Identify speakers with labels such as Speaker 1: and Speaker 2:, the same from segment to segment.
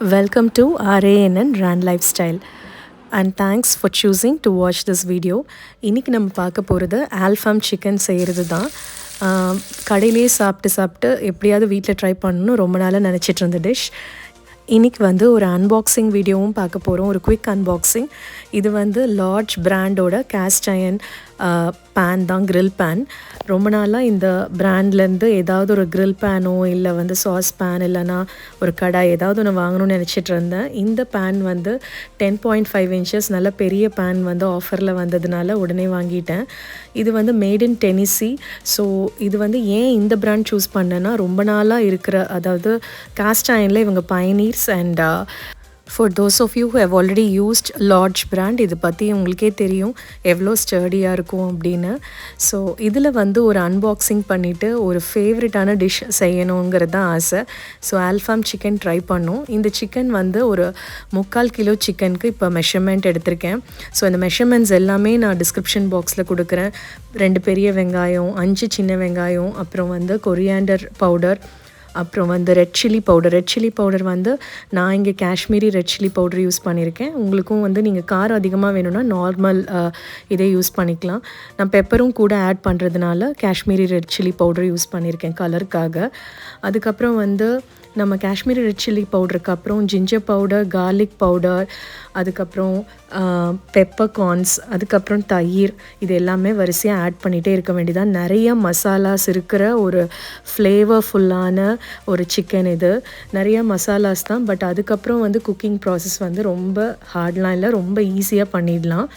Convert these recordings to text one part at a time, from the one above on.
Speaker 1: Welcome to RANN Rand Lifestyle and thanks for choosing to watch this video. இன்னைக்கு நம்ம பார்க்க போகிறது Alfaham chicken செய்கிறது தான். கடையிலே சாப்பிட்டு எப்படியாவது வீட்டில் ட்ரை பண்ணணும் ரொம்ப நாளாக நினச்சிட்டு இருந்த டிஷ். இன்றைக்கி வந்து ஒரு அன்பாக்சிங் வீடியோவும் பார்க்க போகிறோம், ஒரு குவிக் அன்பாக்சிங். இது வந்து லார்ஜ் பிராண்டோட கேஸ்ட் அயர்ன் பேன் தான், grill பேன். ரொம்ப நாளாக இந்த பிராண்ட்லேருந்து ஏதாவது ஒரு grill பேனோ இல்லை வந்து சாஸ் பேன் இல்லைனா ஒரு கடாய் ஏதாவது ஒன்று வாங்கணும்னு நினச்சிட்டு இருந்தேன். இந்த பேன் வந்து 10.5 inches நல்ல பெரிய பேன் வந்து ஆஃபரில் வந்ததுனால உடனே வாங்கிட்டேன். இது வந்து மேட் இன் டெனிசி. ஸோ இது வந்து ஏன் இந்த பிராண்ட் சூஸ் பண்ணேன்னா, ரொம்ப நாளாக இருக்கிற, அதாவது காஸ்ட் அயர்னில் இவங்க pioneers. And for those of you who have already used large brand, இது பற்றி உங்களுக்கே தெரியும் எவ்வளோ ஸ்டர்டியாக இருக்கும் அப்படின்னு. ஸோ இதில் வந்து ஒரு அன்பாக்சிங் பண்ணிவிட்டு ஒரு ஃபேவரட்டான டிஷ் செய்யணுங்கிறது தான் ஆசை. ஸோ Alfaham சிக்கன் ட்ரை பண்ணோம். இந்த சிக்கன் வந்து ஒரு 3/4 கிலோ சிக்கனுக்கு இப்போ மெஷர்மெண்ட் எடுத்திருக்கேன். ஸோ இந்த மெஷர்மெண்ட்ஸ் எல்லாமே நான் டிஸ்கிரிப்ஷன் பாக்ஸில் கொடுக்குறேன். 2 பெரிய வெங்காயம், 5 சின்ன வெங்காயம், அப்புறம் வந்து கொரியாண்டர் பவுடர், அப்புறம் வந்து ரெட் சில்லி பவுடர் வந்து நான் இங்கே Kashmiri red chilli powder use பண்ணியிருக்கேன். உங்களுக்கும் வந்து நீங்கள் காரம் அதிகமாக வேணும்னா நார்மல் இதே யூஸ் பண்ணிக்கலாம். நான் பெப்பரும் கூட ஆட் பண்ணுறதுனால Kashmiri red chilli powder use பண்ணியிருக்கேன் கலருக்காக. அதுக்கப்புறம் வந்து நம்ம காஷ்மீரி ரெட் சில்லி பவுடருக்கு அப்புறம் ஜிஞ்சர் பவுடர், கார்லிக் பவுடர், அதுக்கப்புறம் பெப்பர் கார்ன்ஸ், அதுக்கப்புறம் தயிர், இது எல்லாமே வரிசையாக ஆட் பண்ணிகிட்டே இருக்க வேண்டியதான். நிறைய மசாலாஸ் இருக்கிற ஒரு ஃப்ளேவர்ஃபுல்லான ஒரு சிக்கன் இது. நிறைய மசாலாஸ் தான், பட் அதுக்கப்புறம் வந்து குக்கிங் ப்ராசஸ் வந்து ரொம்ப ஹார்ட்லாம் இல்லை, ரொம்ப ஈஸியாக பண்ணிடலாம்.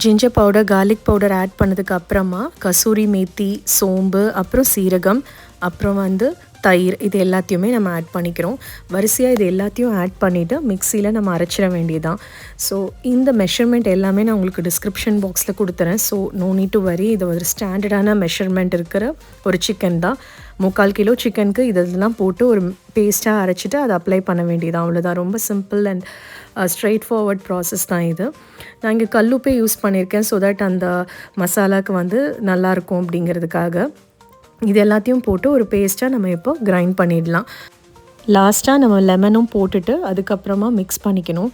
Speaker 1: Ginger powder, garlic powder add பண்ணதுக்கு அப்புறமா கசூரி மேத்தி, சோம்பு, அப்புறம் சீரகம், அப்புறம் வந்து தயிர், இது எல்லாத்தையுமே நம்ம ஆட் பண்ணிக்கிறோம். வரிசையாக இது எல்லாத்தையும் ஆட் பண்ணிவிட்டு மிக்சியில் நம்ம அரைச்சிட வேண்டியதான். ஸோ இந்த மெஷர்மெண்ட் எல்லாமே நான் உங்களுக்கு டிஸ்கிரிப்ஷன் பாக்ஸில் கொடுத்துறேன். So no need to worry. இது ஒரு ஸ்டாண்டர்டான மெஷர்மெண்ட் இருக்கிற ஒரு சிக்கன் தான். 3/4 கிலோ சிக்கனுக்கு இதெல்லாம் போட்டு ஒரு பேஸ்ட்டாக அரைச்சிட்டு அதை அப்ளை பண்ண வேண்டியதான், அவ்வளோதான். ரொம்ப simple and straight forward process தான் இது. நான் இங்கே கல்லுப்பே யூஸ் பண்ணியிருக்கேன், ஸோ தட் அந்த மசாலாவுக்கு வந்து நல்லாயிருக்கும் அப்படிங்கிறதுக்காக. இது எல்லாத்தையும் போட்டு ஒரு பேஸ்ட்டாக நம்ம இப்போ கிரைண்ட் பண்ணிடலாம். லாஸ்ட்டாக நம்ம லெமனும் போட்டுட்டு அதுக்கப்புறமா மிக்ஸ் பண்ணிக்கணும்.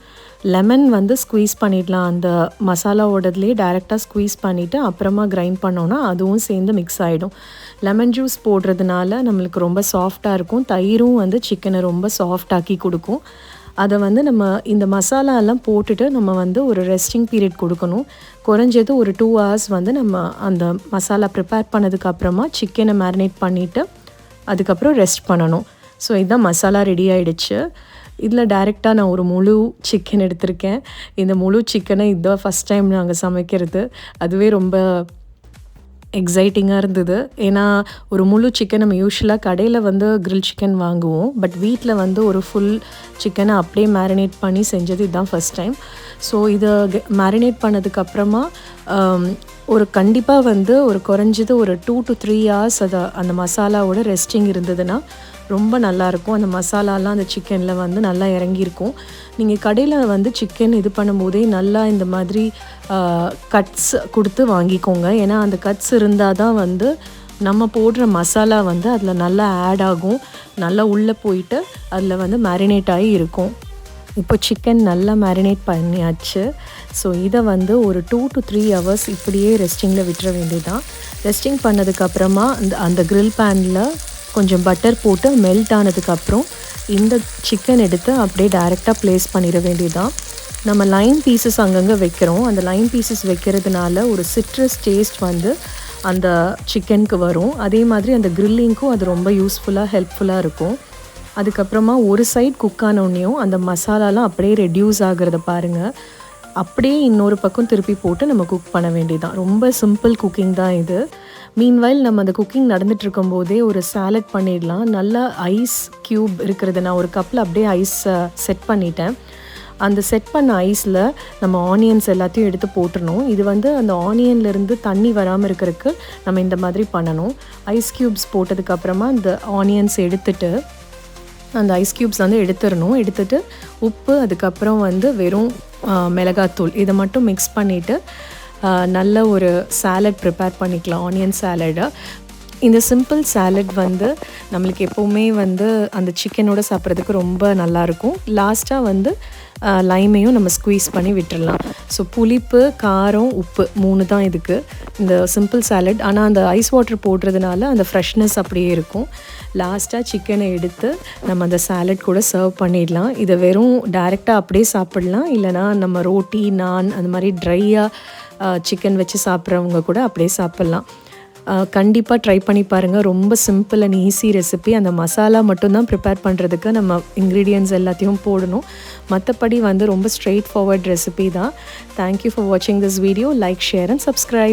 Speaker 1: லெமன் வந்து ஸ்குவீஸ் பண்ணிடலாம், அந்த மசாலாவோடதுலேயே டைரெக்டாக ஸ்குவீஸ் பண்ணிவிட்டு அப்புறமா கிரைண்ட் பண்ணோன்னா அதுவும் சேர்ந்து மிக்ஸ் ஆகிடும். லெமன் ஜூஸ் போடுறதுனால நம்மளுக்கு ரொம்ப சாஃப்டாக இருக்கும். தயிரும் வந்து சிக்கனை ரொம்ப சாஃப்டாக்கி கொடுக்கும். அதை வந்து நம்ம இந்த மசாலாலாம் போட்டுட்டு நம்ம வந்து ஒரு ரெஸ்டிங் பீரியட் கொடுக்கணும். குறைஞ்சது ஒரு 2 hours வந்து நம்ம அந்த மசாலா ப்ரிப்பேர் பண்ணதுக்கப்புறமா சிக்கனை மேரினேட் பண்ணிவிட்டு அதுக்கப்புறம் ரெஸ்ட் பண்ணணும். ஸோ இதுதான் மசாலா ரெடி ஆகிடுச்சு. இதில் டைரெக்டாக நான் ஒரு முழு சிக்கன் எடுத்திருக்கேன். இந்த முழு சிக்கனை இதுதான் ஃபஸ்ட் டைம் நாங்கள் சமைக்கிறது. அதுவே ரொம்ப எக்ஸைட்டிங்காக இருந்தது. ஏன்னா ஒரு முழு சிக்கன் நம்ம யூஸ்வலாக கடையில் வந்து கிரில் சிக்கன் வாங்குவோம், பட் வீட்டில் வந்து ஒரு ஃபுல் சிக்கனை அப்படியே மேரினேட் பண்ணி செஞ்சது இதுதான் ஃபஸ்ட் டைம். ஸோ இதை மேரினேட் பண்ணதுக்கப்புறமா ஒரு கண்டிப்பாக வந்து ஒரு குறைஞ்சது ஒரு 2 to 3 hours அதை அந்த மசாலாவோட ரெஸ்டிங் இருந்ததுன்னா ரொம்ப நல்லாயிருக்கும். அந்த மசாலாலாம் அந்த சிக்கனில் வந்து நல்லா இறங்கியிருக்கும். நீங்கள் கடையில் வந்து சிக்கன் இது பண்ணும்போதே நல்லா இந்த மாதிரி கட்ஸ் கொடுத்து வாங்கிக்கோங்க. ஏன்னா அந்த கட்ஸ் இருந்தால் தான் வந்து நம்ம போடுற மசாலா வந்து அதில் நல்லா ஆட் ஆகும், நல்லா உள்ளே போயிட்டு அதில் வந்து மேரினேட் ஆகி இருக்கும். இப்போ சிக்கன் நல்லா மேரினேட் பண்ணியாச்சு. ஸோ இதை வந்து ஒரு 2 to 3 hours இப்படியே ரெஸ்டிங்கில் விட்டுற வேண்டியதான். ரெஸ்டிங் பண்ணதுக்கப்புறமா அந்த கிரில் பேனில் கொஞ்சம் பட்டர் போட்டு மெல்ட் ஆனதுக்கப்புறம் இந்த சிக்கன் எடுத்து அப்படியே டைரெக்டாக ப்ளேஸ் பண்ணிட வேண்டியதான். நம்ம லைன் பீசஸ் அங்கங்கே வைக்கிறோம். அந்த லைன் பீசஸ் வைக்கிறதுனால ஒரு சிட்ரஸ் டேஸ்ட் வந்து அந்த சிக்கனுக்கு வரும். அதே மாதிரி அந்த கிரில்லிங்க்கும் அது ரொம்ப யூஸ்ஃபுல்லாக ஹெல்ப்ஃபுல்லாக இருக்கும். அதுக்கப்புறமா ஒரு சைட் குக் ஆனோடனையும் அந்த மசாலாலாம் அப்படியே ரெடியூஸ் ஆகிறத பாருங்கள். அப்படியே இன்னொரு பக்கம் திருப்பி போட்டு நம்ம குக் பண்ண வேண்டியதான். ரொம்ப சிம்பிள் குக்கிங் தான் இது. மீன்வைல் நம்ம அந்த குக்கிங் நடந்துட்டு இருக்கும்போதே ஒரு சாலட் பண்ணிடலாம். நல்லா ஐஸ் க்யூப் இருக்கிறது, நான் ஒரு கப்பில் அப்படியே ஐஸ் செட் பண்ணிட்டேன். அந்த செட் பண்ண ஐஸில் நம்ம ஆனியன்ஸ் எல்லாத்தையும் எடுத்து போட்டுடணும். இது வந்து அந்த ஆனியன்லேருந்து தண்ணி வராமல் இருக்கிறதுக்கு நம்ம இந்த மாதிரி பண்ணணும். ஐஸ் க்யூப்ஸ் போட்டதுக்கப்புறமா அந்த ஆனியன்ஸ் எடுத்துட்டு அந்த ஐஸ் க்யூப்ஸ் வந்து எடுத்துடணும். எடுத்துட்டு உப்பு, அதுக்கப்புறம் வந்து வெறும் மிளகாத்தூள், இதை மட்டும் மிக்ஸ் பண்ணிவிட்டு நல்ல ஒரு சாலட் ப்ரிப்பேர் பண்ணிக்கலாம், ஆனியன் சாலடை. இந்த சிம்பிள் சாலட் வந்து நம்மளுக்கு எப்போவுமே வந்து அந்த சிக்கனோட சாப்பிட்றதுக்கு ரொம்ப நல்லாயிருக்கும். லாஸ்ட்டாக வந்து லைமையும் நம்ம ஸ்குவீஸ் பண்ணி விட்டுடலாம். ஸோ புளிப்பு, காரம், உப்பு 3 தான் இதுக்கு இந்த சிம்பிள் சாலட். ஆனால் அந்த ஐஸ் வாட்டர் போடுறதுனால அந்த ஃப்ரெஷ்னஸ் அப்படியே இருக்கும். லாஸ்ட்டாக சிக்கனை எடுத்து நம்ம அந்த சாலட் கூட சர்வ் பண்ணிடலாம். இதை வெறும் டைரெக்டாக அப்படியே சாப்பிட்லாம், இல்லைனா நம்ம ரோட்டி, நான் அந்த மாதிரி ட்ரையாக சிக்கன் வச்சு சாப்பிட்றவங்க கூட அப்படியே சாப்பிட்லாம். கண்டிப்பாக ட்ரை பண்ணி பாருங்கள். ரொம்ப சிம்பிள் அண்ட் ஈஸி ரெசிபி. அந்த மசாலா மட்டும்தான் ப்ரிப்பேர் பண்ணுறதுக்கு நம்ம இன்க்ரீடியன்ட்ஸ் எல்லாத்தையும் போடணும். மற்றபடி வந்து ரொம்ப ஸ்ட்ரெயிட் ஃபார்வர்ட் ரெசிபி தான். தேங்க்யூ ஃபார் வாட்சிங் this video. Like, share and subscribe.